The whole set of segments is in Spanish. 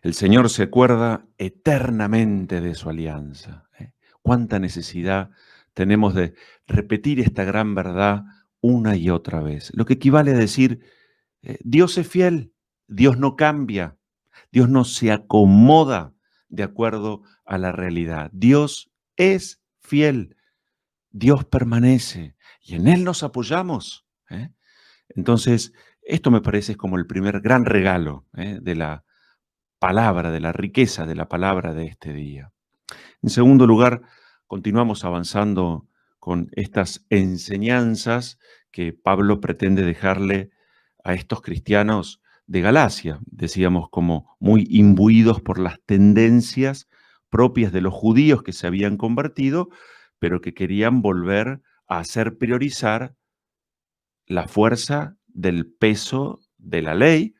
El Señor se acuerda eternamente de su alianza. Cuánta necesidad tenemos de repetir esta gran verdad una y otra vez. Lo que equivale a decir, Dios es fiel, Dios no cambia, Dios no se acomoda de acuerdo a la realidad. Dios es fiel, Dios permanece y en Él nos apoyamos. Entonces, esto me parece como el primer gran regalo de la palabra, de la riqueza de la palabra de este día. En segundo lugar, continuamos avanzando con estas enseñanzas que Pablo pretende dejarle a estos cristianos de Galacia, decíamos como muy imbuidos por las tendencias propias de los judíos que se habían convertido, pero que querían volver a hacer priorizar la fuerza del peso de la ley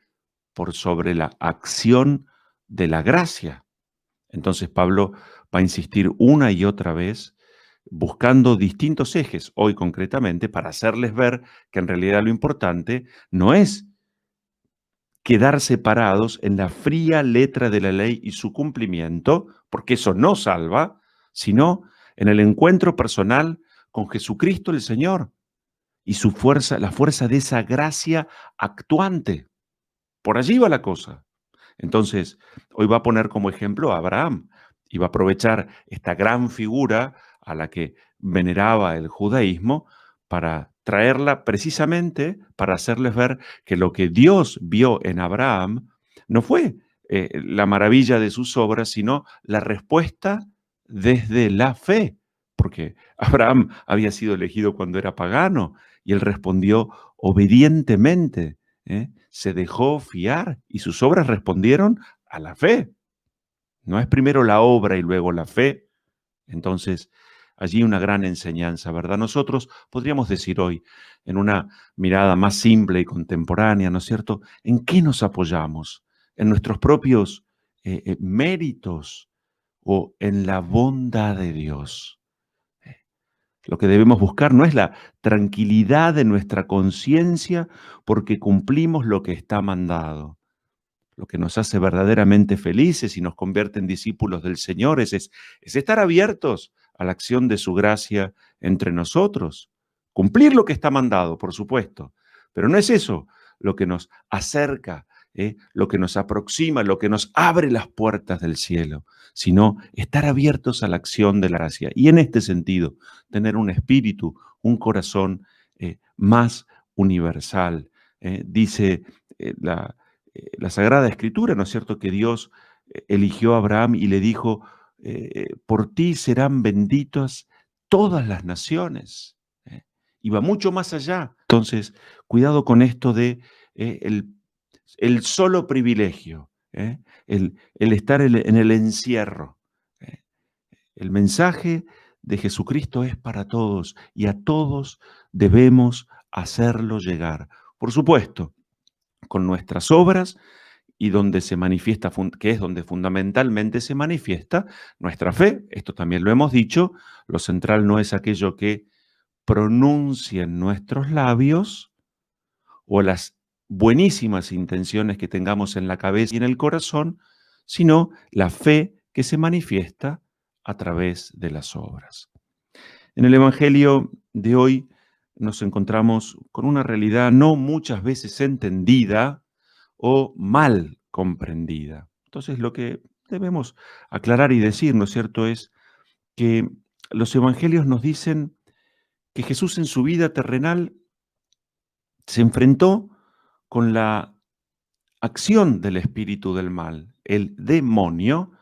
por sobre la acción de la gracia. Entonces Pablo va a insistir una y otra vez buscando distintos ejes, hoy concretamente, para hacerles ver que en realidad lo importante no es quedar separados en la fría letra de la ley y su cumplimiento, porque eso no salva, sino en el encuentro personal con Jesucristo el Señor y su fuerza, la fuerza de esa gracia actuante. Por allí va la cosa. Entonces, hoy va a poner como ejemplo a Abraham y va a aprovechar esta gran figura a la que veneraba el judaísmo para traerla precisamente para hacerles ver que lo que Dios vio en Abraham no fue la maravilla de sus obras, sino la respuesta desde la fe, porque Abraham había sido elegido cuando era pagano y él respondió obedientemente. Se dejó fiar y sus obras respondieron a la fe. No es primero la obra y luego la fe. Entonces, allí una gran enseñanza, ¿verdad? Nosotros podríamos decir hoy, en una mirada más simple y contemporánea, ¿no es cierto?, ¿en qué nos apoyamos? ¿En nuestros propios méritos o en la bondad de Dios? Lo que debemos buscar no es la tranquilidad de nuestra conciencia porque cumplimos lo que está mandado. Lo que nos hace verdaderamente felices y nos convierte en discípulos del Señor es estar abiertos a la acción de su gracia entre nosotros. Cumplir lo que está mandado, por supuesto, pero no es eso lo que nos acerca, lo que nos aproxima, lo que nos abre las puertas del cielo, sino estar abiertos a la acción de la gracia. Y en este sentido, tener un espíritu, un corazón más universal. Dice la Sagrada Escritura, ¿no es cierto?, que Dios eligió a Abraham y le dijo, por ti serán benditas todas las naciones. Y va mucho más allá. Entonces, cuidado con esto de el solo privilegio, el estar en el encierro. eh. El mensaje de Jesucristo es para todos y a todos debemos hacerlo llegar. Por supuesto, con nuestras obras y donde se manifiesta, que es donde fundamentalmente se manifiesta nuestra fe. Esto también lo hemos dicho, lo central no es aquello que pronuncien nuestros labios o las buenísimas intenciones que tengamos en la cabeza y en el corazón, sino la fe que se manifiesta a través de las obras. En el Evangelio de hoy nos encontramos con una realidad no muchas veces entendida o mal comprendida. Entonces, lo que debemos aclarar y decir, ¿no es cierto?, es que los evangelios nos dicen que Jesús en su vida terrenal se enfrentó con la acción del espíritu del mal, el demonio,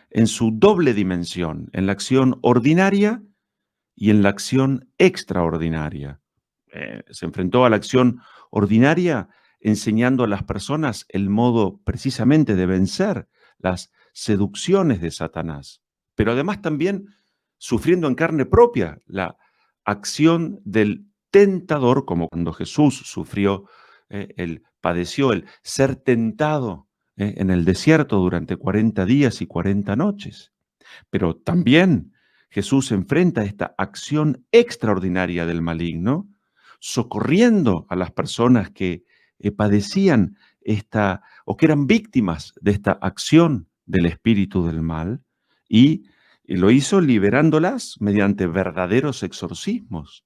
en su doble dimensión, en la acción ordinaria y en la acción extraordinaria. Se enfrentó a la acción ordinaria enseñando a las personas el modo precisamente de vencer las seducciones de Satanás, pero además también sufriendo en carne propia la acción del tentador, como cuando Jesús sufrió, padeció el ser tentado en el desierto durante 40 días y 40 noches. Pero también Jesús enfrenta esta acción extraordinaria del maligno, socorriendo a las personas que padecían esta o que eran víctimas de esta acción del espíritu del mal, y lo hizo liberándolas mediante verdaderos exorcismos.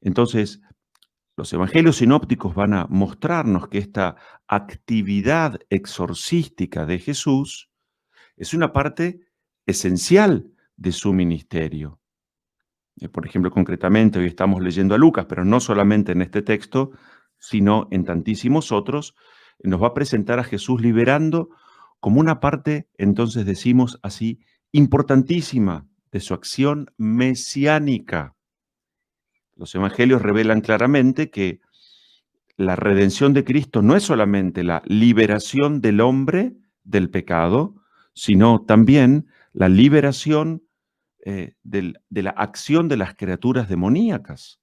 Entonces, los evangelios sinópticos van a mostrarnos que esta actividad exorcística de Jesús es una parte esencial de su ministerio. Por ejemplo, concretamente, hoy estamos leyendo a Lucas, pero no solamente en este texto, sino en tantísimos otros, nos va a presentar a Jesús liberando como una parte, entonces decimos así, importantísima de su acción mesiánica. Los evangelios revelan claramente que la redención de Cristo no es solamente la liberación del hombre del pecado, sino también la liberación de la acción de las criaturas demoníacas.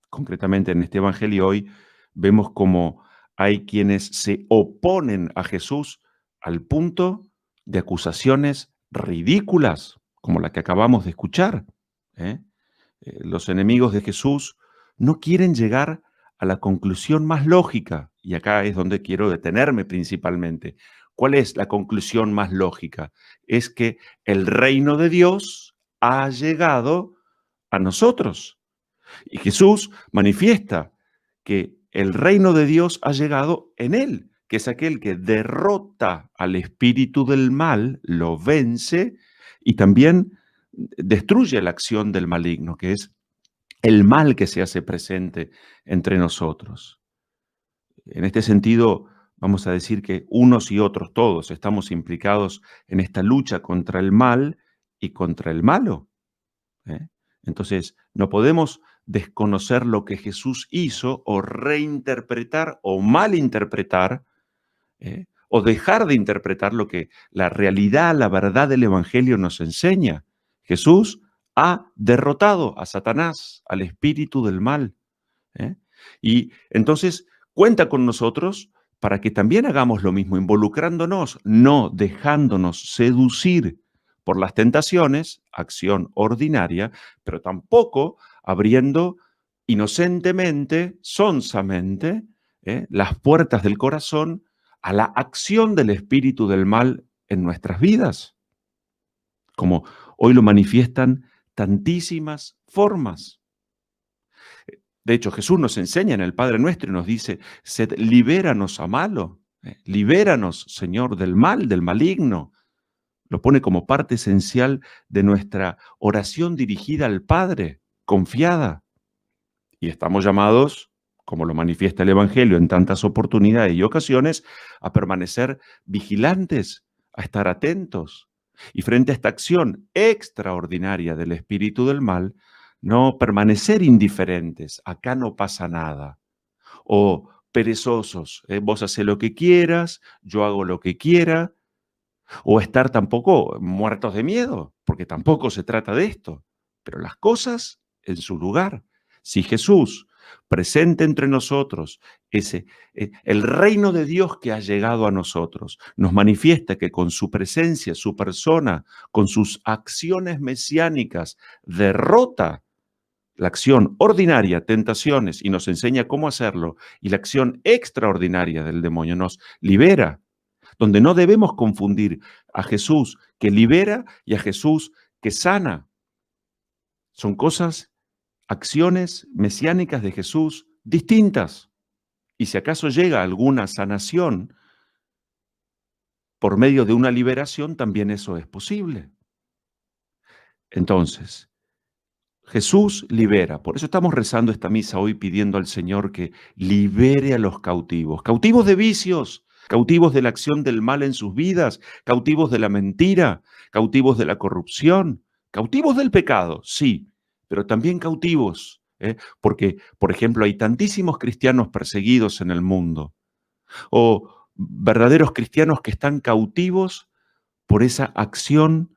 Concretamente en este evangelio hoy vemos cómo hay quienes se oponen a Jesús al punto de acusaciones ridículas, como la que acabamos de escuchar. ¿eh? Los enemigos de Jesús no quieren llegar a la conclusión más lógica, y acá es donde quiero detenerme principalmente. ¿Cuál es la conclusión más lógica? Es que el reino de Dios ha llegado a nosotros. Y Jesús manifiesta que el reino de Dios ha llegado en él, que es aquel que derrota al espíritu del mal, lo vence y también destruye la acción del maligno, que es el mal que se hace presente entre nosotros. En este sentido, vamos a decir que unos y otros, todos, estamos implicados en esta lucha contra el mal y contra el malo. ¿eh? Entonces, no podemos desconocer lo que Jesús hizo o reinterpretar o malinterpretar o dejar de interpretar lo que la realidad, la verdad del Evangelio nos enseña. Jesús ha derrotado a Satanás, al espíritu del mal. ¿eh? Y entonces cuenta con nosotros para que también hagamos lo mismo, involucrándonos, no dejándonos seducir por las tentaciones, acción ordinaria, pero tampoco abriendo inocentemente, sonsamente, las puertas del corazón a la acción del espíritu del mal en nuestras vidas, como hoy lo manifiestan tantísimas formas. De hecho, Jesús nos enseña en el Padre Nuestro y nos dice, sed libéranos a malo, libéranos, Señor, del mal, del maligno. Lo pone como parte esencial de nuestra oración dirigida al Padre, confiada. Y estamos llamados, como lo manifiesta el Evangelio en tantas oportunidades y ocasiones, a permanecer vigilantes, a estar atentos. Y frente a esta acción extraordinaria del espíritu del mal, no permanecer indiferentes, acá no pasa nada. O perezosos, vos hacés lo que quieras, yo hago lo que quiera. O estar tampoco muertos de miedo, porque tampoco se trata de esto. Pero las cosas en su lugar. Si Jesús presente entre nosotros el reino de Dios que ha llegado a nosotros, nos manifiesta que con su presencia, su persona, con sus acciones mesiánicas, derrota la acción ordinaria, tentaciones, y nos enseña cómo hacerlo, y la acción extraordinaria del demonio nos libera, donde no debemos confundir a Jesús que libera y a Jesús que sana. Son cosas, acciones mesiánicas de Jesús distintas. Y si acaso llega alguna sanación por medio de una liberación, también eso es posible. Entonces, Jesús libera. Por eso estamos rezando esta misa hoy pidiendo al Señor que libere a los cautivos. Cautivos de vicios, cautivos de la acción del mal en sus vidas, cautivos de la mentira, cautivos de la corrupción, cautivos del pecado, sí, pero también cautivos. Porque, por ejemplo, hay tantísimos cristianos perseguidos en el mundo, o verdaderos cristianos que están cautivos por esa acción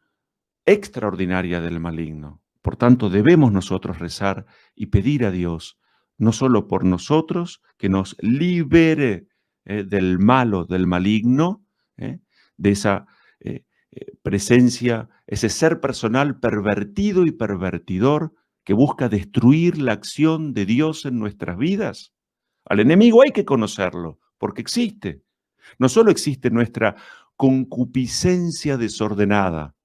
extraordinaria del maligno. Por tanto, debemos nosotros rezar y pedir a Dios, no solo por nosotros, que nos libere del malo, del maligno, de esa presencia, ese ser personal pervertido y pervertidor que busca destruir la acción de Dios en nuestras vidas. Al enemigo hay que conocerlo, porque existe. No solo existe nuestra concupiscencia desordenada,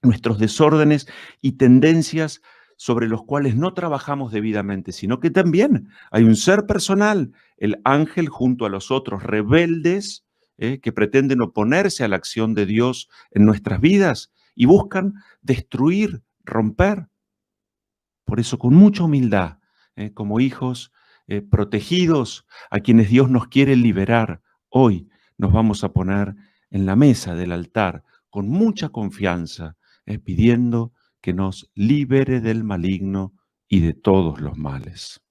nuestros desórdenes y tendencias sobre los cuales no trabajamos debidamente, sino que también hay un ser personal, el ángel junto a los otros rebeldes, que pretenden oponerse a la acción de Dios en nuestras vidas y buscan destruir, romper. Por eso, con mucha humildad, como hijos protegidos a quienes Dios nos quiere liberar, hoy nos vamos a poner en la mesa del altar con mucha confianza, pidiendo que nos libere del maligno y de todos los males.